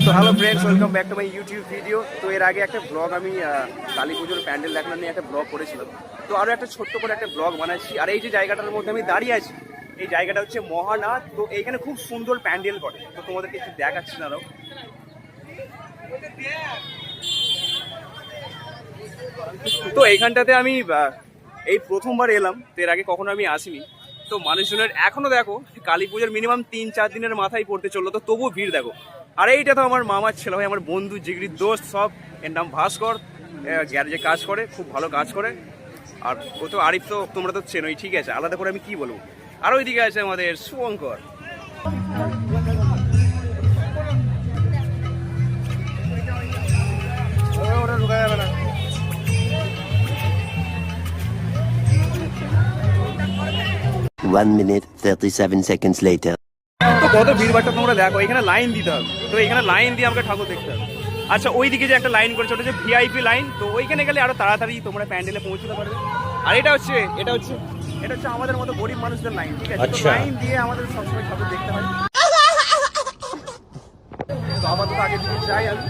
তো hello friends, welcome back to my YouTube video. তো এর আগে একটা ব্লগ আমি কালী পুজোর প্যান্ডেল দেখানো নিয়ে একটা ব্লগ করেছিলাম। তো আরও একটা ছোট্ট করে একটা ব্লগ বানাচ্ছি। আর এই যে জায়গাটার মধ্যে আমি দাঁড়িয়ে আছি, এই জায়গাটা হচ্ছে মহানাথ। তো এইখানে খুব সুন্দর প্যান্ডেল করে, তো তোমাদেরকে একটু দেখাচ্ছি না। তো এইখানটাতে আমি এই প্রথমবার এলাম, তো এর আগে কখনো আমি আসিনি। তো মানুষজনের এখনো দেখো কালী পুজোর মিনিমাম 3-4 দিনের মাথায় পড়তে চললো, তো তবুও ভিড় দেখো। আর এইটা তো আমার মামার ছেলে ভাই, আমার বন্ধু জিগরির দোস্ত সব। এর নাম ভাস্কর, গ্যারেজে কাজ করে, খুব ভালো কাজ করে। আর ও তো আরিফ, তো তোমরা তো চেনোই, ঠিক আছে, আলাদা করে আমি কি বলবো। আর ওইদিকে আছে আমাদের শুভঙ্কর। ওটা ঢোকা যাবে না। One minute, 37 seconds later. তো কত ভিড়ভাড়টা তোমরা দেখো, এখানে লাইন দিতে হবে। তো এখানে লাইন দিয়ে আমাকে ঠাকুর দেখতে হবে। আচ্ছা, ওইদিকে যে একটা লাইন করেছে ওটা হচ্ছে ভিআইপি লাইন। তো ওইখানে গেলে আরো তাড়াতাড়ি তোমরা প্যান্ডেলে পৌঁছতে পারবে। আর এটা হচ্ছে আমাদের মতো গরিব মানুষদের লাইন, ঠিক আছে। তো লাইন দিয়ে আমাদের সবসময় ঠাকুর দেখতে হয়। তো আপাতত আগের দিকে যাই আমি।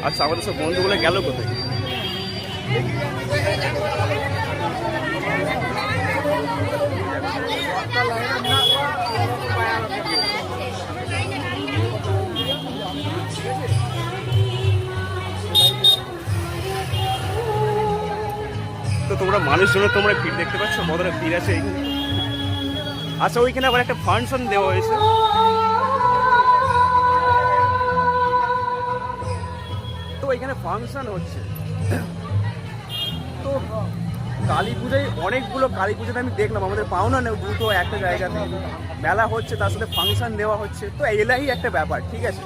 আচ্ছা, আমাদের সব বন্ধুগুলো গেল কোথায়? তো তোমরা মানুষজনের তোমরা ভিড় দেখতে পাচ্ছ, কতটা ভিড় আছে এইখানে। আচ্ছা, ওইখানে আবার একটা ফাংশন দেওয়া হয়েছে। তো এখানে ফাংশন হচ্ছে। তো কালী পুজোয় অনেকগুলো কালী পুজোতে আমি দেখলাম আমাদের পাওনা নেই দুটো একটা জায়গাতে মেলা হচ্ছে, তার সাথে ফাংশন দেওয়া হচ্ছে। তো এলাহি একটা ব্যাপার, ঠিক আছে।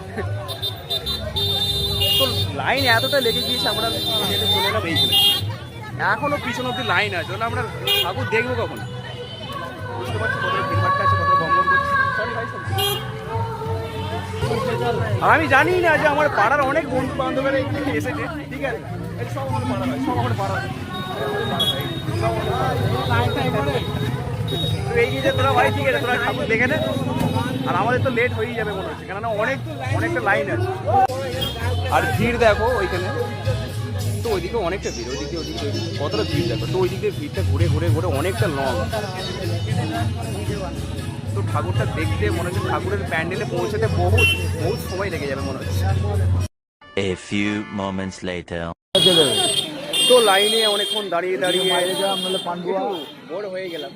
তো লাইন এতটা লেগে গিয়েছে, আমরা চলে এলাম এইখানে। এখনো পিছন অব্দি লাইন আছে, আমরা ঠাকুর দেখবো কখন। বুঝতে পারছি কতটা ভিড়ভাড়টা আছে, কতটা গমগম করছে। আর আমি জানি না যে আমার পাড়ার অনেক বন্ধু বান্ধবেরা এখানে এসেছে, ঠিক আছে। সব আমার পাড়া হয়, সব আমার পাড়া হয়। তো এই যে তোরা ভাই, ঠিক আছে, তোরা ঠাকুর দেখে নে। আর আমাদের তো লেট হয়েই যাবে মনে হচ্ছে, কেননা অনেকটা লাইন আছে। আর ভিড় দেখো ওইখানে। তো ওইদিকে অনেকটা ভিড়, ওইদিকে কতটা ভিড় দেখো। তো ওইদিকে ভিড়টা ঘুরে ঘুরে ঘুরে অনেকটা লং। তো ঠাকুরটা দেখতে মনে হচ্ছে ঠাকুরের প্যান্ডেলে পৌঁছাতে বহুত সময় লেগে যাবে মনে হচ্ছে। A few moments later. তো লাইনে অনেকক্ষণ দাঁড়িয়ে বোর হয়ে গেলাম।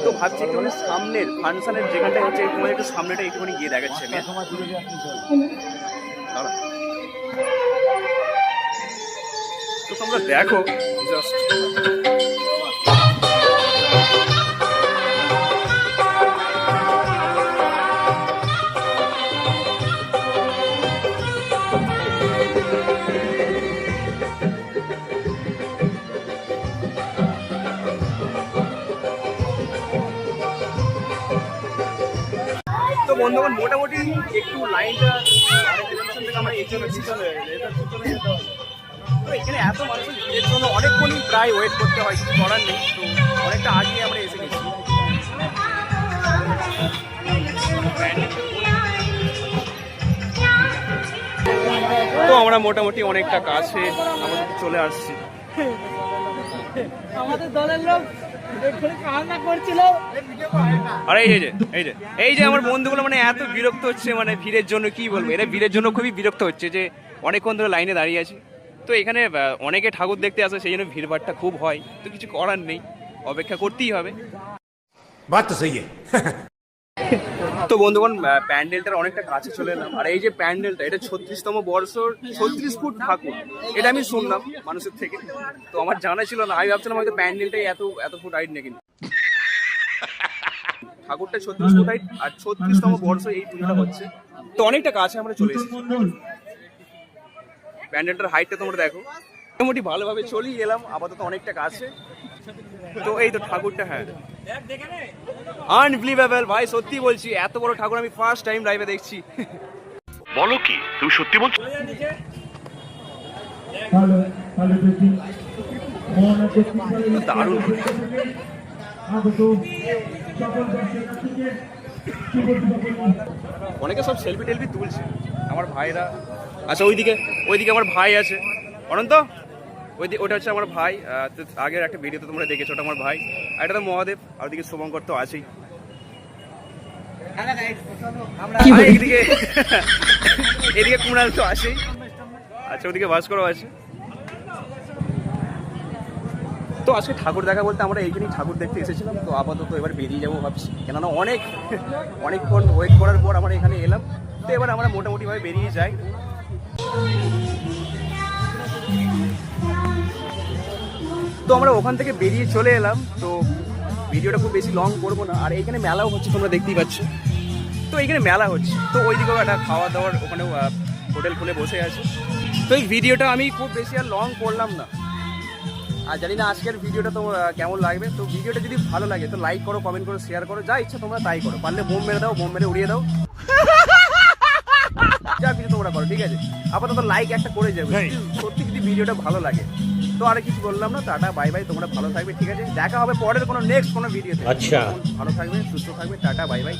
তো ভাবছি একটু সামনের ফাংশনের যেখানটা হচ্ছে, তোমাদের একটু সামনেটা একটুখানি গিয়ে দেখাচ্ছে। তো তোমরা দেখো জাস্ট। তো বন্ধুগণ, মোটামুটি একটু লাইনটা থেকে আমরা তো এখানে এত মানুষের ভিড়ের জন্য অনেকক্ষণই প্রায় ওয়েট করতে হয়, কিছু করার নেই। তো অনেকটা আগে আমরা এসে গেছি। তো আমরা মোটামুটি অনেকটা কাছে আমাদের চলে আসছি। আমাদের দলের লোক কান্না করছিল। আর এই যে আমার বন্ধুগুলো মানে এত বিরক্ত হচ্ছে, মানে ভিড়ের জন্য কি বলবো, এরা ভিড়ের জন্য খুবই বিরক্ত হচ্ছে যে অনেকক্ষণ ধরে লাইনে দাঁড়িয়ে আছি। তো এখানে অনেকে ঠাকুর দেখতে আসে, সেই জন্য ভিড়ভাড়টা খুব হয়। তো কিছু করার নেই, অপেক্ষা করতেই হবে। তো বন্ধুগণ, প্যান্ডেলটার অনেকটা কাছে চলে এলাম। আর এই যে প্যান্ডেলটা, এটা 36তম বর্ষর 36 ফুট ঠাকুর, এটা আমি শুনলাম মানুষের থেকে। তো আমার জানা ছিল না, আমি ভাবছিলাম হয়তো প্যান্ডেলটাই এত ফুট হাইট না, কিন্তু ঠাকুরটা 36 ফুট হাইট। আর 36তম বর্ষ এই পুজোটা হচ্ছে। তো অনেকটা কাছে আমরা চলে এসেছি। প্যান্ডেলটার হাইটটা তোমরা দেখো। মোটামুটি ভালোভাবে চলেই এলাম, আপাতত অনেকটা কাছে। তো এই তো ঠাকুরটা, হ্যাঁ আনবিলিভেবল ভাই, সত্যি বলছি, এত বড় ঠাকুর আমি ফার্স্ট টাইম লাইভে দেখছি। বলো কি তুমি সত্যি বলছো? দারুণ। অনেকে সব সেলফি টেলফি তুলছে আমার ভাইরা। আচ্ছা ওইদিকে আমার ভাই আছে অনন্ত, ওটা হচ্ছে আমার ভাই। তো আগের একটা ভিডিওতে তোমরা দেখেছো, ওটা আমার ভাই। আর এটা তো মহাদেব, আর ওদিকে শুভঙ্কর তো আছেই। আর এদিকে কুণাল তো আছেই। আচ্ছা ওদিকে ভাস্করও আছে। তো আজকে ঠাকুর দেখা বলতে আমরা এইখানেই ঠাকুর দেখতে এসেছিলাম। তো আপাতত এবার বেরিয়ে যাবো ভাবছি, কেননা অনেকক্ষণ ওয়েট করার পর আমরা এখানে এলাম। তো এবার আমরা মোটামুটিভাবে বেরিয়ে যাই। তো আমরা ওখান থেকে বেরিয়ে চলে এলাম। তো ভিডিওটা খুব বেশি লং করবো না। আর এইখানে মেলাও হচ্ছে, তোমরা দেখতেই পাচ্ছ। তো এইখানে মেলা হচ্ছে, তো ওইদিকেও একটা খাওয়া দাওয়ার ওখানেও হোটেল খুলে বসে আছে। তো এই ভিডিওটা আমি খুব বেশি আর লং করলাম না। আর জানি না আজকের ভিডিওটা তো কেমন লাগবে। তো ভিডিওটা যদি ভালো লাগে তো লাইক করো, কমেন্ট করো, শেয়ার করো, যা ইচ্ছা তোমরা তাই করো। পারলে বোম মেরে দাও, বোম মেরে উড়িয়ে দাও, যা কিছু তোমরা করো, ঠিক আছে? আপাতত লাইক একটা করে যাবে সত্যি যদি ভিডিওটা ভালো লাগে। তো আর কিছু বললাম না, টাটা বাই বাই, তোমরা ভালো থাকবে, ঠিক আছে? দেখা হবে পরের কোনো নেক্সট কোনো ভিডিওতে। আচ্ছা, ভালো থাকবে, সুস্থ থাকবে, টাটা বাই বাই।